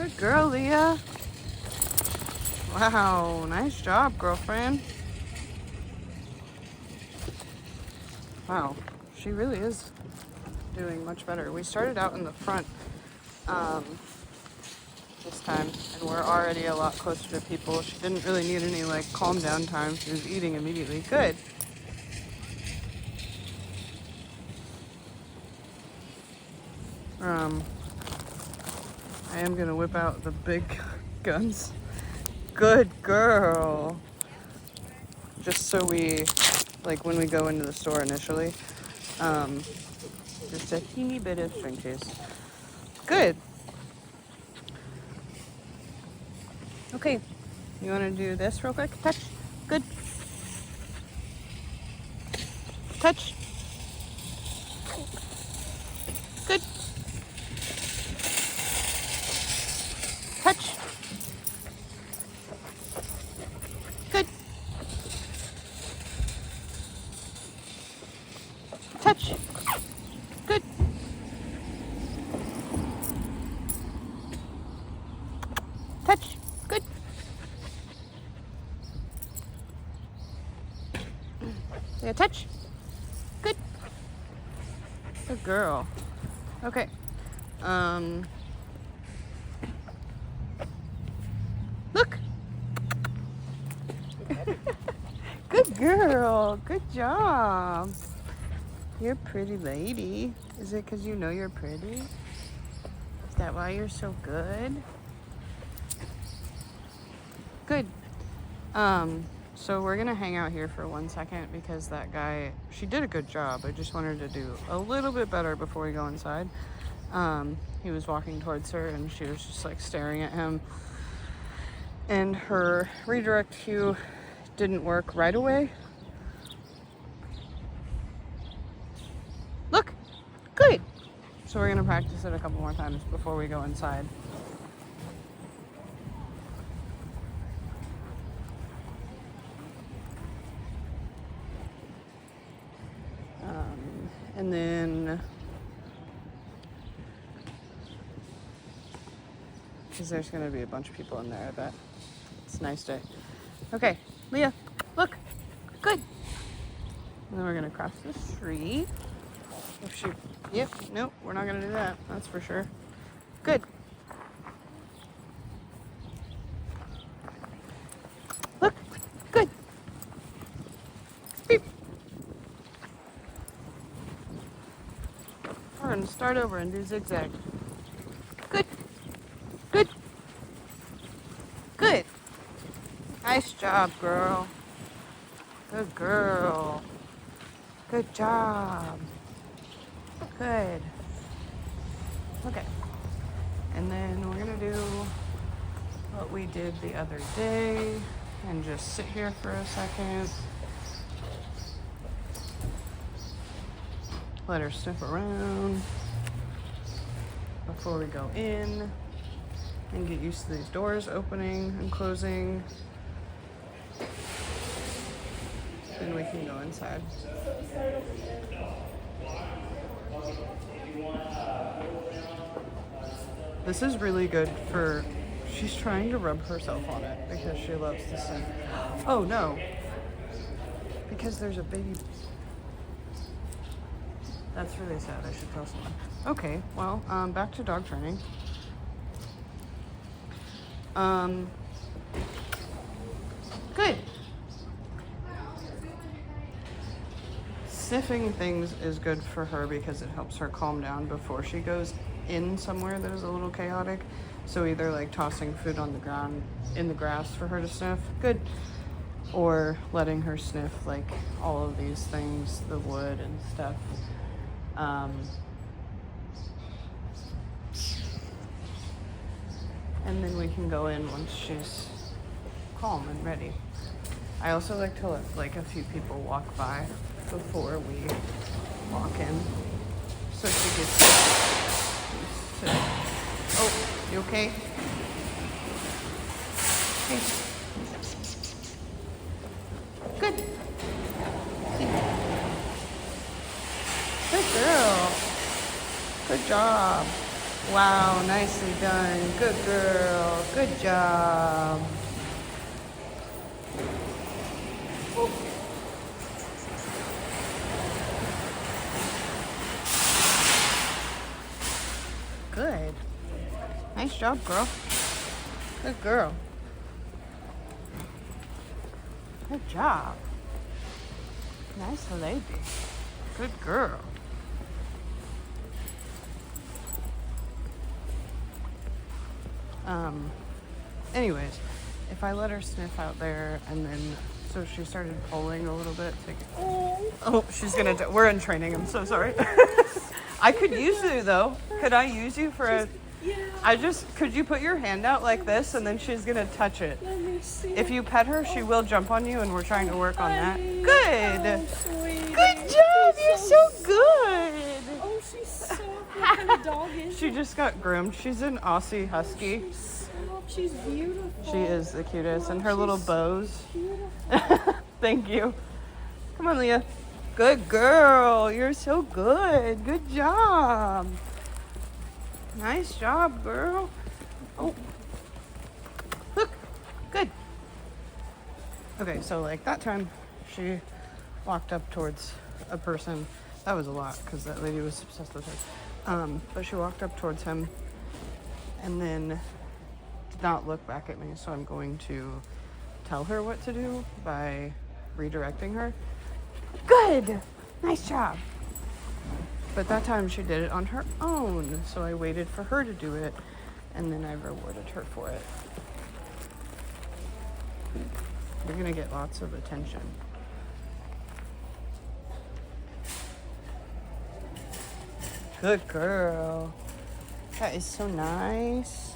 Good girl, Leah. Wow, nice job, girlfriend. Wow, she really is doing much better. We started out in the front this time, and we're already a lot closer to people. She didn't really need any like calm down time. She was eating immediately. Good. I am gonna whip out the big guns. Good girl. Just so we, like when we go into the store initially, just a teeny bit of string chase. Good. Okay, you want to do this real quick? Touch. Good. Touch. Good. Touch. Good. Touch. Good. Touch. Good. Yeah, touch. Good. Good girl. Okay. Look. Good girl. Good job. You're a pretty lady. Is it because you know you're pretty? Is that why you're so good? Good. So we're gonna hang out here for 1 second because that guy, she did a good job. I just wanted to do a little bit better before we go inside. He was walking towards her and she was just like staring at him. And her redirect cue didn't work right away. Look, good. So we're gonna practice it a couple more times before we go inside. And then, because there's gonna be a bunch of people in there, I bet. It's a nice day. Okay, Leah, look, good. And then we're gonna cross the street. If she, yep, nope, we're not gonna do that, that's for sure. Good. Look, good. Beep. We're gonna start over and do zigzag. Good. Good. Good. Nice job, girl. Good girl. Good job. Good. Okay. And then we're gonna do what we did the other day and just sit here for a second. Let her sniff around before we go in and get used to these doors opening and closing. Then we can go inside. This is really good for, she's trying to rub herself on it because she loves to sniff. Oh no, because there's a baby. That's really sad. I should tell someone. Okay, well, back to dog training. Good. Sniffing things is good for her because it helps her calm down before she goes in somewhere that is a little chaotic. So either like tossing food on the ground in the grass for her to sniff, good, or letting her sniff like all of these things, the wood and stuff. And then we can go in once she's calm and ready. I also like to let like a few people walk by before we walk in, so she gets used to. Oh, you okay? Okay. Good. Good girl. Good job. Wow, nicely done. Good girl. Good job. Good. Nice job, girl. Good girl. Good job. Nice lady. Good girl. Anyways, if I let her sniff out there and then, so she started pulling a little bit. Oh, she's gonna, we're in training, I'm so sorry. I could use you though. Could I use you for a, yeah. Could you put your hand out like this and then she's gonna touch it. Let me see. If you pet her, she will jump on you and we're trying to work on that. Good. Oh, good job, you're so good. Oh, she's so, what kind of dog is she? Just got groomed. She's an Aussie Husky. She's beautiful. She is the cutest. And her little bows. Beautiful. Thank you. Come on, Leah. Good girl. You're so good. Good job. Nice job, girl. Oh. Look. Good. Okay, so like that time she walked up towards a person. That was a lot because that lady was obsessed with her. But she walked up towards him and then did not look back at me. So I'm going to tell her what to do by redirecting her. Good. Nice job. But that time she did it on her own. So I waited for her to do it and then I rewarded her for it. You're going to get lots of attention. Good girl. That is so nice.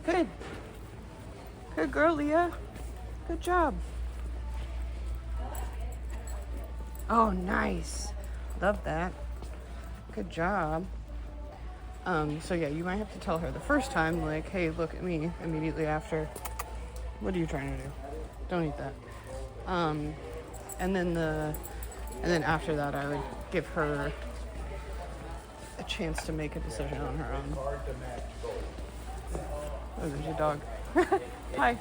Good. Good girl, Leah. Good job. Oh, nice. Love that. Good job. So yeah, you might have to tell her the first time, like, hey, look at me immediately after. What are you trying to do? Don't eat that. And then after that, I would give her a chance to make a decision on her own. Oh, there's your dog. Hi.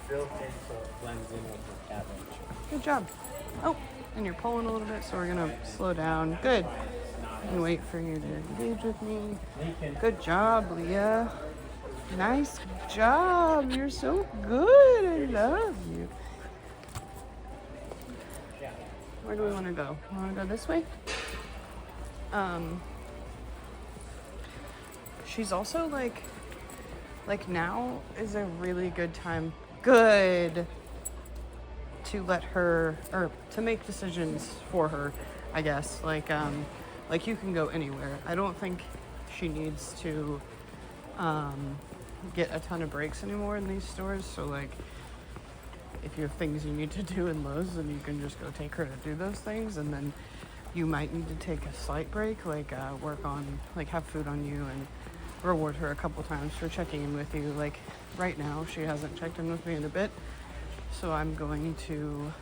Good job. Oh, and you're pulling a little bit, so we're gonna slow down. Good. And wait for you to engage with me. Good job, Leah. Nice job. You're so good. I love you. Where do we want to go? Want to go this way? She's also like now is a really good time. Good. To let her, or to make decisions for her, I guess. Like you can go anywhere. I don't think she needs to get a ton of breaks anymore in these stores. So like, if you have things you need to do in Lowe's, then you can just go take her to do those things. And then you might need to take a slight break, like work on, like have food on you and reward her a couple times for checking in with you. Like right now, she hasn't checked in with me in a bit. So I'm going to,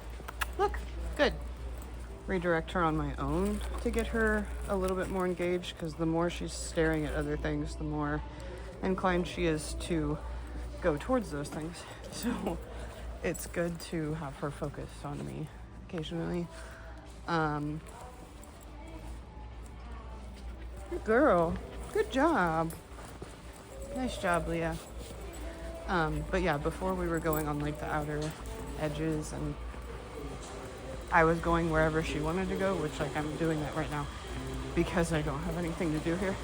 look, good. Redirect her on my own to get her a little bit more engaged, because the more she's staring at other things, the more inclined she is to go towards those things. So it's good to have her focused on me occasionally. Good girl. Good job. Nice job, Leah. But yeah, before we were going on like the outer edges, and I was going wherever she wanted to go, which like I'm doing that right now because I don't have anything to do here.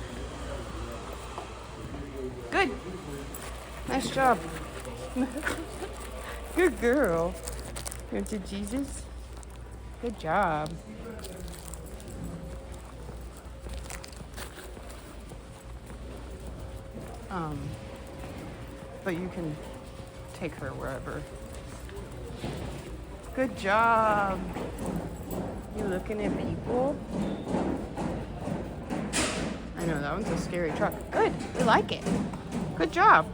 Good. Nice job. Good girl. Went to Jesus. Good job. But you can take her wherever. Good job. You looking at people? I know, that one's a scary truck. Good. We like it. Good job.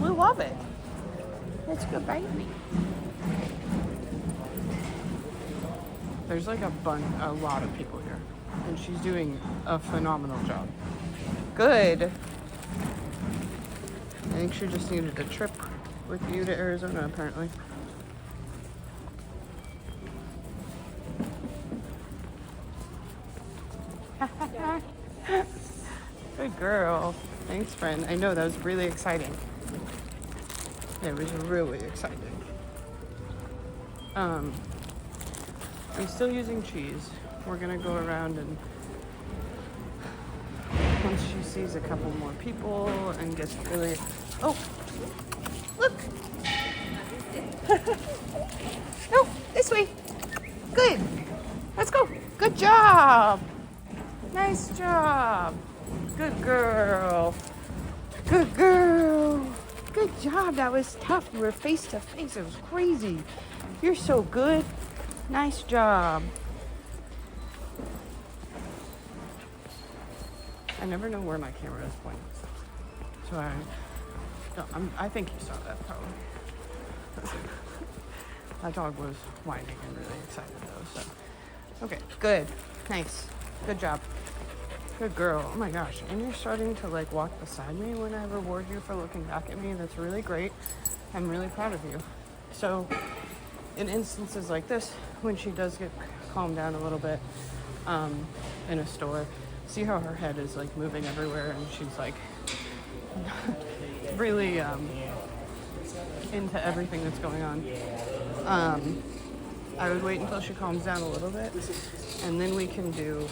We love it. Let's go, baby. There's like a lot of people here, and she's doing a phenomenal job. Good. I think she just needed a trip with you to Arizona, apparently. Good girl. Thanks, friend. I know, that was really exciting. It was really exciting. I'm still using cheese. We're gonna go around, and once she sees a couple more people and gets really... Oh, look! No, this way. Good. Let's go. Good job. Nice job. Good girl. Good girl. Good job. That was tough. You were face to face. It was crazy. You're so good. Nice job. I never know where my camera is pointing. So I think you saw that probably. That dog was whining and really excited though, so. Okay, good. Nice. Good job. Good girl. Oh my gosh. And you're starting to like walk beside me when I reward you for looking back at me. That's really great. I'm really proud of you. So in instances like this, when she does get calmed down a little bit in a store, see how her head is like moving everywhere and she's like really into everything that's going on. I would wait until she calms down a little bit, and then we can do...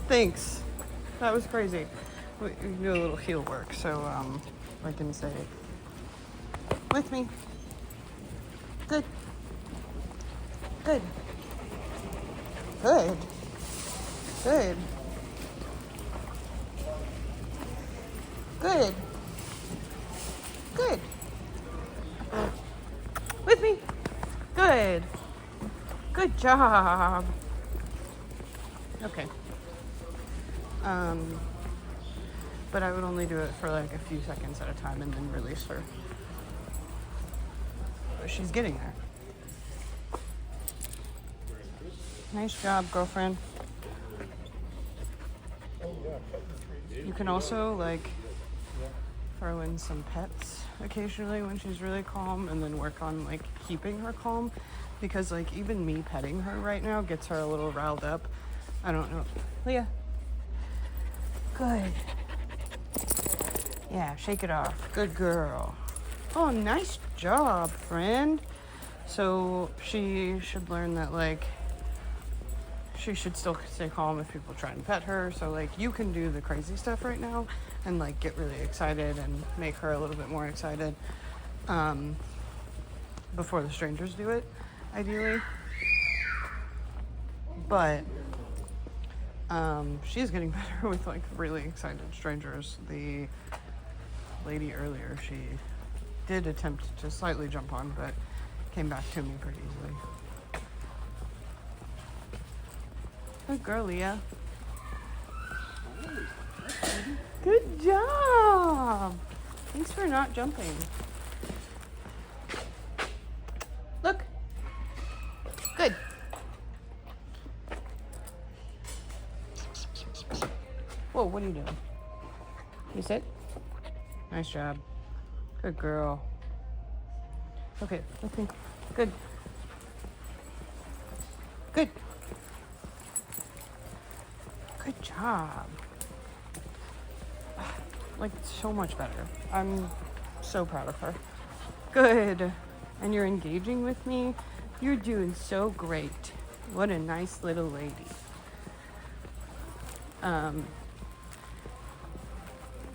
Thanks. That was crazy. We can do a little heel work, so I can say, with me. Good. Good. Good. Good. Good. Good. With me. Good. Good job. Okay. But I would only do it for like a few seconds at a time and then release her. But she's getting there. Nice job, girlfriend. You can also like throw in some pets occasionally when she's really calm and then work on like keeping her calm, because like even me petting her right now gets her a little riled up. I don't know. Leah. Good. Yeah, shake it off. Good girl. Oh, nice job, friend. So she should learn that like she should still stay calm if people try and pet her. So like you can do the crazy stuff right now and like get really excited and make her a little bit more excited before the strangers do it, ideally. But she's getting better with like really excited strangers. The lady earlier, she did attempt to slightly jump on, but came back to me pretty easily. Good girl, Leah. Good job. Thanks for not jumping. Look. Good. Whoa, what are you doing? You sit? Nice job. Good girl. Okay, okay. Good. Good. Good job. Like, so much better. I'm so proud of her. Good. And you're engaging with me? You're doing so great. What a nice little lady.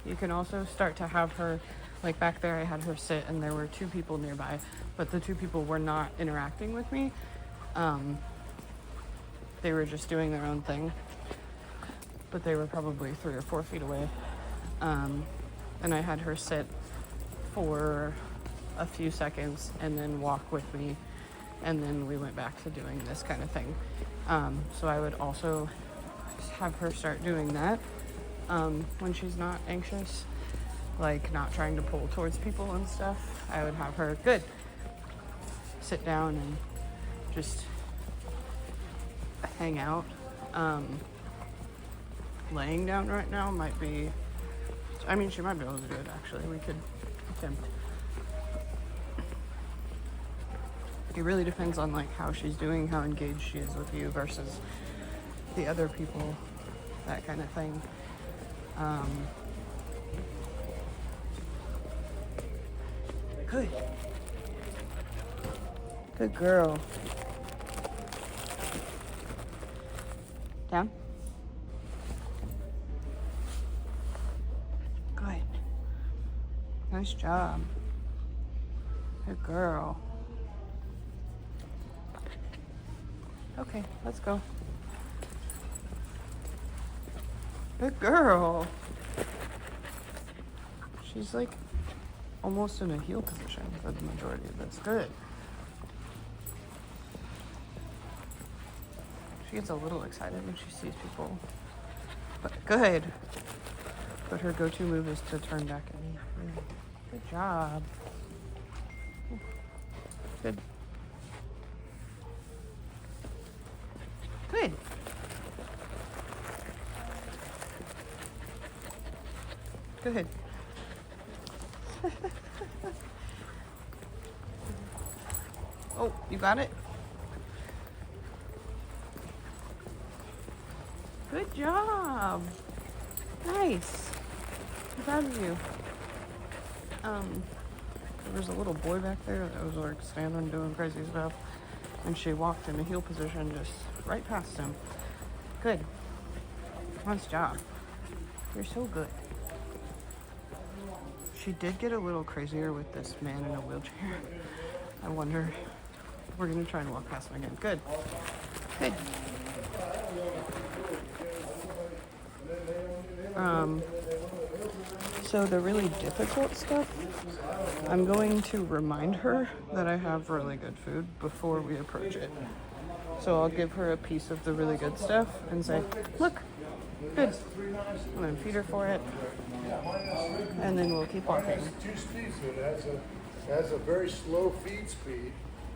You can also start to have her, like back there I had her sit and there were 2 people nearby, but the 2 people were not interacting with me. They were just doing their own thing, but they were probably 3 or 4 feet away. And I had her sit for a few seconds and then walk with me, and then we went back to doing this kind of thing. So I would also have her start doing that when she's not anxious like not trying to pull towards people and stuff, I would have her, good, sit down and just hang out. Laying down right now might be, I mean, she might be able to do it actually. We could attempt. It really depends on like how she's doing, how engaged she is with you versus the other people, that kind of thing. Good. Good girl. Down. Good. Nice job. Good girl. Okay, let's go. Good girl. She's like almost in a heel position for the majority of this. Good. She gets a little excited when she sees people. But good. But her go-to move is to turn back in. Yeah. Good job. Good. Good. Good. Oh, you got it? Good job. Nice. I'm proud of you. There was a little boy back there that was like standing doing crazy stuff, and she walked in a heel position just right past him. Good. Nice job. You're so good. She did get a little crazier with this man in a wheelchair. I wonder. We're gonna try and walk past him again. Good. Good. So the really difficult stuff, I'm going to remind her that I have really good food before we approach it. So I'll give her a piece of the really good stuff and say, look, good. And then feed her for it. And then we'll keep walking. It has two speeds to it. It has a very slow feed speed.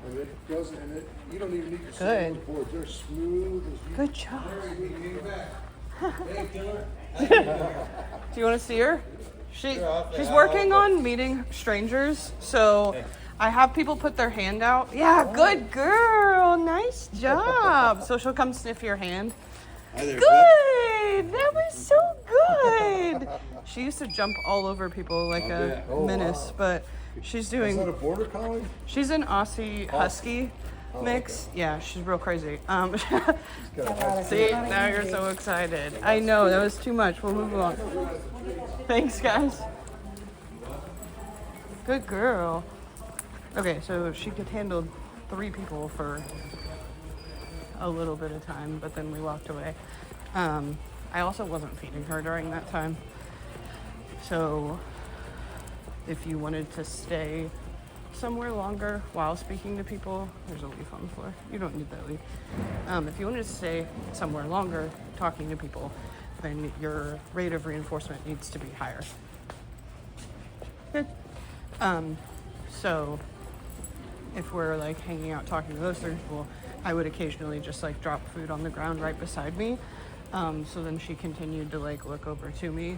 And it doesn't, and it, you don't even need to sit on the board. They're smooth as you. Good job. Hey, killer. Do you want to see her? She's working on meeting strangers, so I have people put their hand out. Yeah, good girl. Nice job. So she'll come sniff your hand. Good. That was so good. She used to jump all over people like a menace, but she's doing. Is that a border collie? She's an Aussie Husky mix. Okay. Yeah, she's real crazy. See, now you're so excited. I know, that was too much. We'll move along. Thanks, guys. Good girl. Okay, so she could handle 3 people for a little bit of time, but then we walked away. I also wasn't feeding her during that time. So if you wanted to stay somewhere longer while speaking to people, there's a leaf on the floor. You don't need that leaf. If you wanted to stay somewhere longer talking to people, then your rate of reinforcement needs to be higher. Good. So if we're like hanging out talking to those 3 people, I would occasionally just like drop food on the ground right beside me. So then she continued to like look over to me,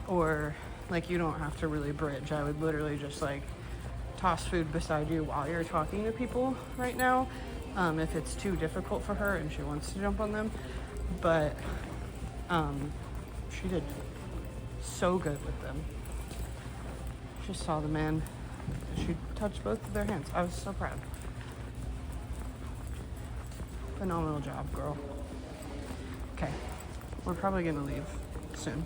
or like you don't have to really bridge. I would literally just like toss food beside you while you're talking to people right now, if it's too difficult for her and she wants to jump on them. But she did so good with them. She saw the man. She touched both of their hands. I was so proud. Phenomenal job, girl. Okay, we're probably gonna leave soon.